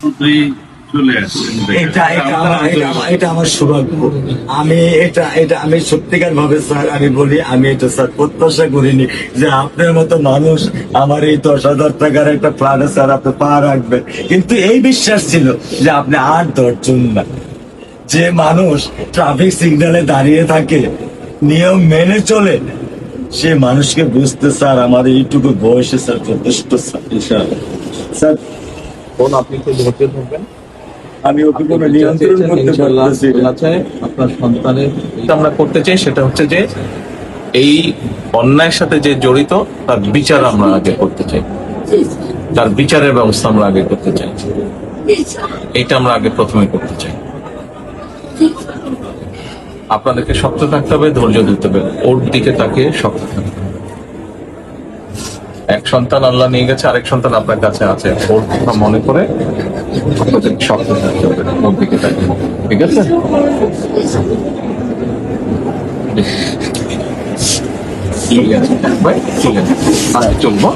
চলে আসছেন এটা আমার সৌভাগ্য। আমি সত্যিকার ভাবে স্যার আমি বলি, আমি এটা স্যার প্রত্যাশা করিনি যে আপনার মতো মানুষ আমার এই 10,000 টাকার একটা প্ল্যানে স্যার আপনি পা রাখবেন, কিন্তু এই বিশ্বাস ছিল যে আপনি আর 10 জন না। যে মানুষ ট্রাফিক সিগন্যালে দাঁড়িয়ে থাকে, নিয়ম মেনে চলে, সে মানুষকে বুঝতে স্যার আমার এইটুকু বয়সে স্যার যথেষ্ট স্যার। স্যার আপনি একটু ধৈর্য ধরবেন। আমি ওকে কোনো নিয়ন্ত্রণ করতে পারতেছি না। আপনার সন্তানের আমরা করতে চাই সেটা হচ্ছে যে এই অন্যায়ের সাথে যে জড়িত তার বিচার আমরা আগে করতে চাই, তার বিচারের ব্যবস্থা আমরা আগে করতে চাই, এটা আমরা আগে প্রথমে করতে চাই। আপনাদেরকে শক্ত থাকতে হবে, ধৈর্য দিতে হবে, ওর দিকে তাকিয়ে শক্ত থাকতে হবে। এক সন্তান আল্লাহ নিয়ে গেছে, আরেক সন্তান আপনার কাছে আছে, ওর কথা মনে করে আপনাদেরকে শক্ত থাকতে হবে, ওর দিকে তাকিয়ে। ঠিক আছে? ঠিক আছে ভাই, ঠিক আছে, চলবো।